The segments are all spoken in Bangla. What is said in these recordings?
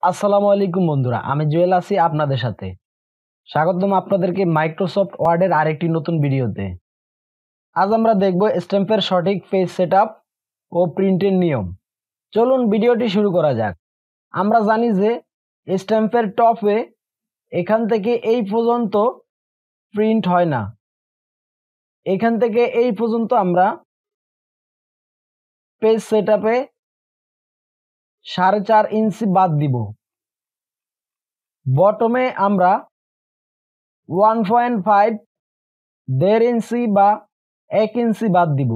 আসসালামু আলাইকুম বন্ধুরা, আমি জুয়েল আছি আপনাদের সাথে। স্বাগতম আপনাদেরকে মাইক্রোসফট ওয়ার্ডের আরেকটি নতুন ভিডিওতে। আজ আমরা দেখব স্ট্যাম্পের সঠিক পেজ সেটআপ ও প্রিন্টের নিয়ম। চলুন ভিডিওটি শুরু করা যাক। আমরা জানি যে স্ট্যাম্পের টপে এখান থেকে এই পর্যন্ত প্রিন্ট হয় না। এখান থেকে এই পর্যন্ত আমরা পেজ সেটআপে 4.5 ইঞ্চি বাদ দিব। বটমে আমরা 1.5 1.5 ইঞ্চি বা 1 ইঞ্চি বাদ দিব।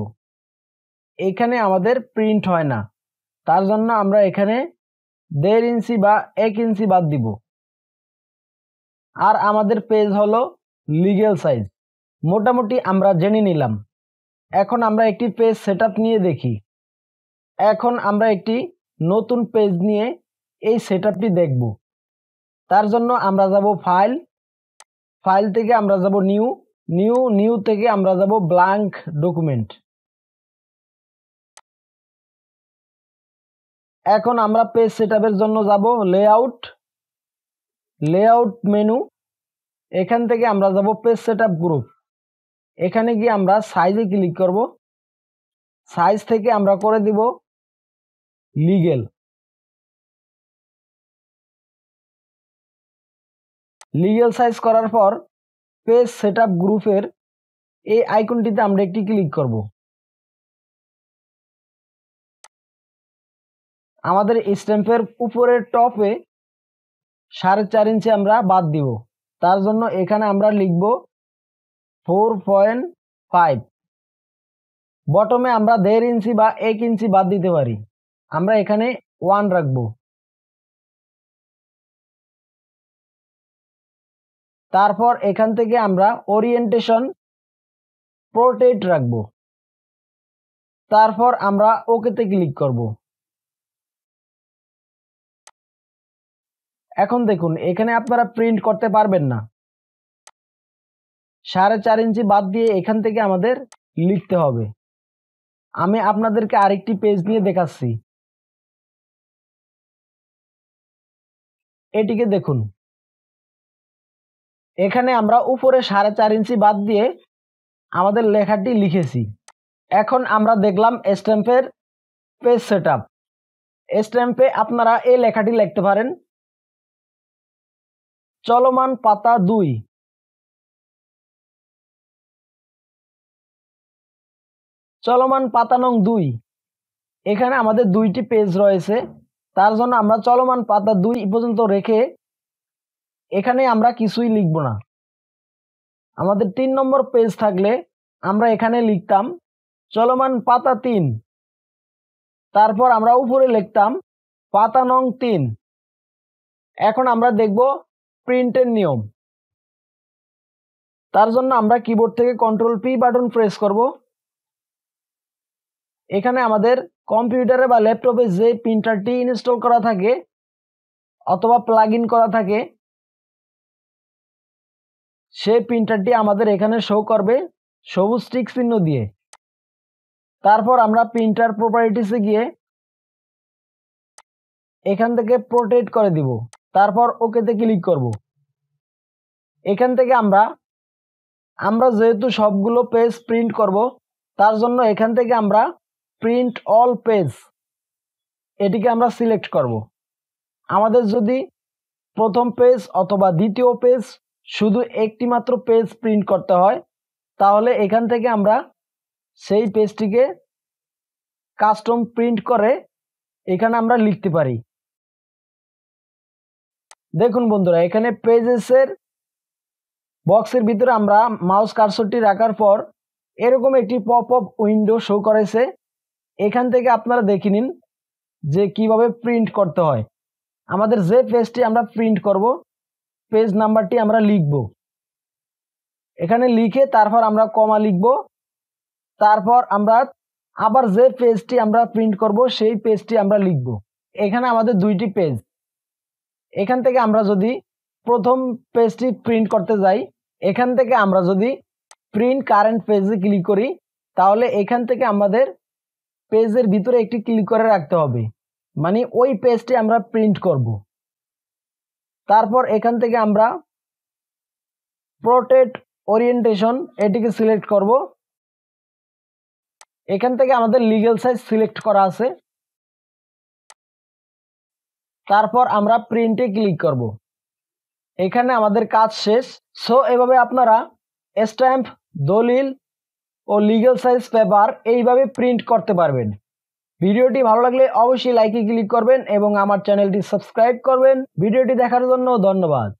এখানে আমাদের প্রিন্ট হয় না, তার জন্য আমরা এখানে 1.5 ইঞ্চি বা 1 ইঞ্চি বাদ দিব। আর আমাদের পেজ হলো লিগ্যাল সাইজ। মোটামুটি আমরা জেনে নিলাম। এখন আমরা একটি পেজ সেটআপ নিয়ে দেখি। এখন আমরা একটি নতুন পেজ নিয়ে এই সেটআপটি দেখব। তার জন্য আমরা যাব ফাইল থেকে আমরা যাব নিউ থেকে আমরা যাব ব্ল্যাঙ্ক ডকুমেন্ট। এখন আমরা পেজ সেটআপের জন্য যাব লেআউট মেনু। এখান থেকে আমরা যাব পেজ সেটআপ গ্রুপ। এখানে গিয়ে আমরা সাইজে ক্লিক করব। সাইজ থেকে আমরা করে দিব লিগ্যাল সাইজ করার পর পেজ সেটআপ গ্রুপের এই আইকনটিতে আমরা একটি ক্লিক করব। আমাদের স্ট্যাম্পের উপরের টপে 4.5 ইঞ্চি আমরা বাদ দিব। তার জন্য এখানে আমরা লিখব 4.5। বটমে আমরা 1.5 ইঞ্চি বা 1 ইঞ্চি বাদ দিতে পারি। আমরা এখানে 1 রাখবো। তারপর এখান থেকে আমরা ওরিয়েন্টেশন পোর্ট্রেট রাখবো। তারপর আমরা ওকেতে ক্লিক করব। এখন দেখুন, এখানে আপনারা প্রিন্ট করতে পারবেন না। 4.5 ইঞ্চি বাদ দিয়ে এখান থেকে আমাদের লিখতে হবে। আমি আপনাদেরকে আরেকটি পেজ নিয়ে দেখাচ্ছি। এটিকে দেখুন, এখানে আমরা উপরে 4.5 ইঞ্চি বাদ দিয়ে আমাদের লেখাটি লিখেছি। এখন আমরা দেখলাম স্ট্যাম্পের পেজ সেটআপ। স্ট্যাম্পে আপনারা এই লেখাটি লিখতে পারেন, চলমান পাতা 2। চলমান পাতা নং 2। এখানে আমাদের 2টি পেজ রয়েছে, তার জন্য আমরা চলমান পাতা 2 পর্যন্ত রেখে এখানে আমরা কিছুই লিখব না। আমাদের 3 নম্বর পেজ থাকলে আমরা এখানে লিখতাম চলমান পাতা 3। তারপর আমরা উপরে লিখতাম পাতা নং 3। এখন আমরা দেখব প্রিন্টের নিয়ম। তার জন্য আমরা কিবোর্ড থেকে Ctrl+P বাটন প্রেস করব। এখানে আমাদের কম্পিউটারে বা ল্যাপটপে যে প্রিন্টারটি ইনস্টল করা থাকে অথবা প্লাগ ইন করা থাকে সেই প্রিন্টারটি আমাদের এখানে শো করবে সবুজ টিক চিহ্ন দিয়ে। তারপর আমরা প্রিন্টার প্রপার্টিসে গিয়ে এখান থেকে প্রোটেক্ট করে দিব। তারপর ওকেতে ক্লিক করব। এখান থেকে আমরা যেহেতু সবগুলো পেজ প্রিন্ট করব, তার জন্য এখান থেকে আমরা প্রিন্ট অল পেজ এটিকে আমরা সিলেক্ট করব। আমাদের যদি প্রথম পেজ অথবা দ্বিতীয় পেজ শুধু একটি মাত্র পেজ প্রিন্ট করতে হয়, তাহলে এখান থেকে আমরা সেই পেজটিকে কাস্টম প্রিন্ট করে এখানে আমরা লিখতে পারি। দেখুন বন্ধুরা, এখানে পেজেসের বক্সের ভিতরে আমরা মাউস কার্সরটি রাখার পর এরকম একটি পপ আপ উইন্ডো শো করেছে। এখান থেকে আপনারা দেখে নিন যে কিভাবে প্রিন্ট করতে হয়। আমাদের যে পেজটি আমরা প্রিন্ট করব পেজ নাম্বারটি আমরা লিখব। এখানে লিখে তারপর আমরা কমা লিখব। তারপর আমরা আবার যে পেজটি আমরা প্রিন্ট করব সেই পেজটি আমরা লিখব। এখানে আমাদের 2টি পেজ। এখান থেকে আমরা যদি প্রথম পেজটি প্রিন্ট করতে যাই, এখান থেকে আমরা যদি প্রিন্ট কারেন্ট পেজে ক্লিক করি, তাহলে এখান থেকে আমাদের পেজের ভিতরে একটি ক্লিক করে রাখতে হবে, মানে ওই পেজটি আমরা প্রিন্ট করব। তারপর এখান থেকে আমরা প্রোটেক্ট ওরিয়েন্টেশন এটিকে সিলেক্ট করব। এখান থেকে আমাদের লিগ্যাল সাইজ সিলেক্ট করা আছে। তারপর আমরা প্রিন্টে ক্লিক করব। এখানে আমাদের কাজ শেষ। সো এভাবে আপনারা স্ট্যাম্প, দলিল ও লিগ্যাল সাইজ পেপার এইভাবে প্রিন্ট করতে পারবেন। ভিডিওটি ভালো লাগলে অবশ্যই লাইকে ক্লিক করবেন এবং আমার চ্যানেলটি সাবস্ক্রাইব করবেন। ভিডিওটি দেখার জন্য ধন্যবাদ।